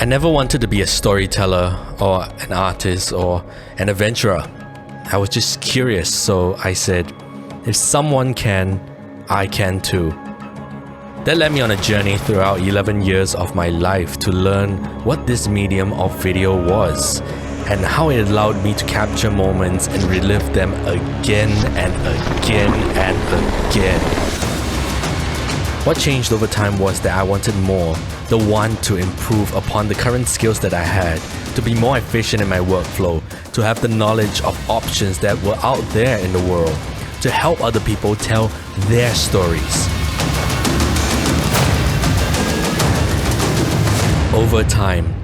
I never wanted to be a storyteller or an artist or an adventurer. I was just curious, so I said, if someone can, I can too. That led me on a journey throughout 11 years of my life to learn what this medium of video was and how it allowed me to capture moments and relive them again and again and again. What changed over time was that I wanted more, the want to improve upon the current skills that I had, to be more efficient in my workflow, to have the knowledge of options that were out there in the world, to help other people tell their stories. Over time,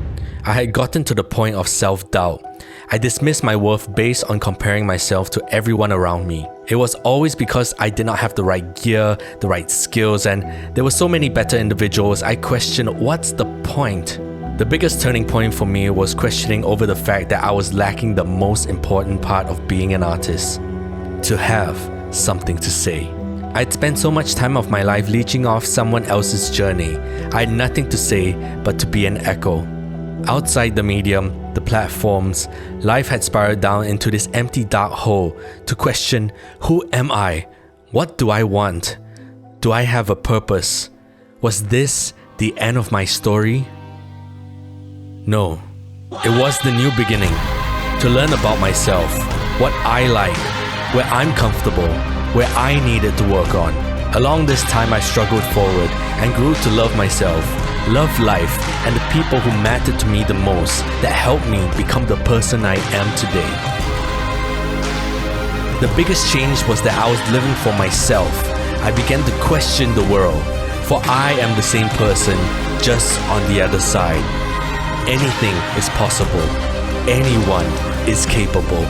I had gotten to the point of self-doubt. I dismissed my worth based on comparing myself to everyone around me. It was always because I did not have the right gear, the right skills, and there were so many better individuals. I questioned, what's the point? The biggest turning point for me was questioning over the fact that I was lacking the most important part of being an artist: to have something to say. I'd spent so much time of my life leeching off someone else's journey. I had nothing to say but to be an echo. Outside the medium, the platforms, life had spiraled down into this empty dark hole to question, who am I? What do I want? Do I have a purpose? Was this the end of my story? No, it was the new beginning. To learn about myself, what I like, where I'm comfortable, where I needed to work on. Along this time, I struggled forward and grew to love myself, love life, and the people who mattered to me the most, that helped me become the person I am today. The biggest change was that I was living for myself. I began to question the world, for I am the same person, just on the other side. Anything is possible. Anyone is capable.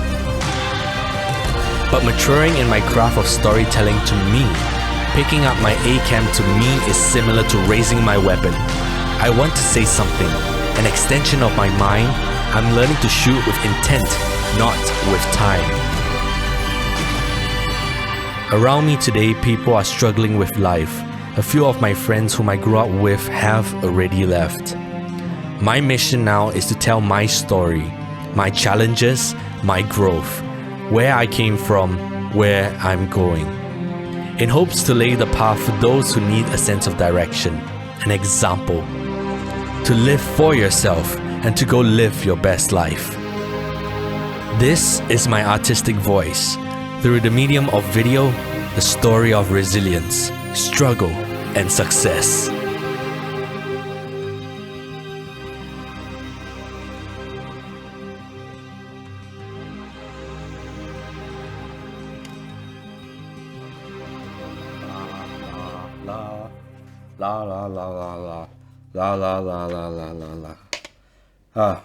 But maturing in my craft of storytelling, to me, picking up my A-cam to me is similar to raising my weapon. I want to say something, an extension of my mind. I'm learning to shoot with intent, not with time. Around me today, people are struggling with life. A few of my friends whom I grew up with have already left. My mission now is to tell my story, my challenges, my growth, where I came from, where I'm going, in hopes to lay the path for those who need a sense of direction, an example, to live for yourself and to go live your best life. This is my artistic voice, through the medium of video, the story of resilience, struggle, and success. La la la la la la la la la la la la.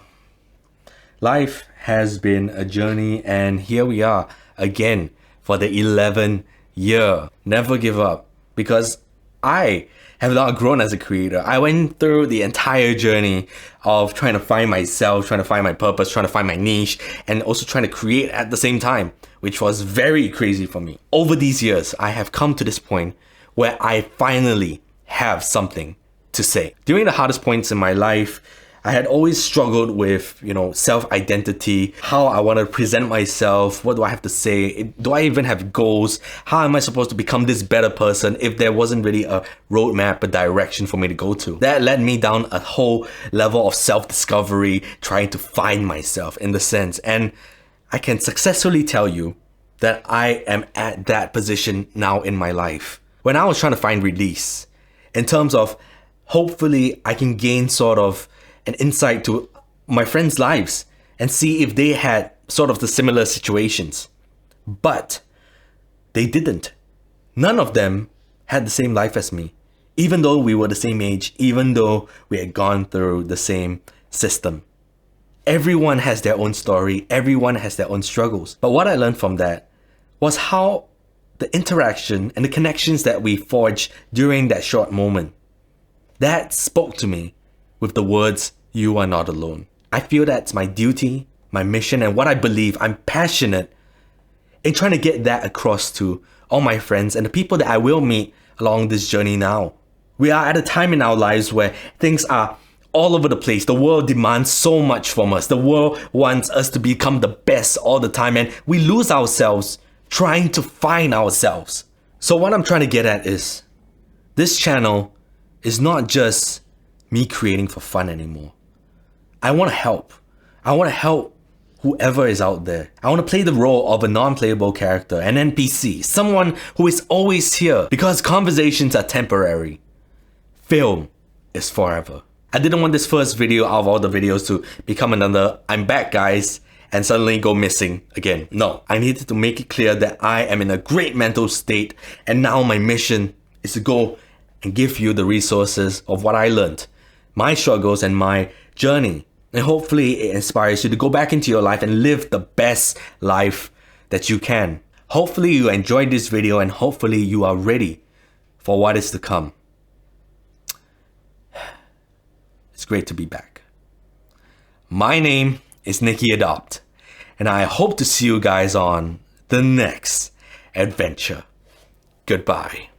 Life has been a journey, and here we are again for the 11th year. Never give up, because I have not grown as a creator. I went through the entire journey of trying to find myself, trying to find my purpose, trying to find my niche, and also trying to create at the same time, which was very crazy for me. Over these years, I have come to this point where I finally have something to say. During the hardest points in my life, I had always struggled with, self-identity, how I want to present myself, what do I have to say, do I even have goals, how am I supposed to become this better person if there wasn't really a roadmap, a direction for me to go to. That led me down a whole level of self-discovery, trying to find myself in the sense, and I can successfully tell you that I am at that position now in my life. When I was trying to find release, in terms of hopefully I can gain sort of an insight to my friends' lives and see if they had sort of the similar situations. But they didn't. None of them had the same life as me, even though we were the same age, even though we had gone through the same system. Everyone has their own story, everyone has their own struggles. But what I learned from that was how the interaction and the connections that we forged during that short moment, that spoke to me with the words, "You are not alone." I feel that's my duty, my mission, and what I believe. I'm passionate in trying to get that across to all my friends and the people that I will meet along this journey now. We are at a time in our lives where things are all over the place. The world demands so much from us. The world wants us to become the best all the time, and we lose ourselves trying to find ourselves. So what I'm trying to get at is, this channel is not just me creating for fun anymore. I want to help. I want to help whoever is out there. I want to play the role of a non-playable character, an NPC, someone who is always here, because conversations are temporary. Film is forever. I didn't want this first video out of all the videos to become another "I'm back guys" and suddenly go missing again. No, I needed to make it clear that I am in a great mental state, and now my mission is to go and give you the resources of what I learned, my struggles and my journey. And hopefully it inspires you to go back into your life and live the best life that you can. Hopefully you enjoyed this video, and hopefully you are ready for what is to come. It's great to be back. My name is NickyAdopt, and I hope to see you guys on the next adventure. Goodbye.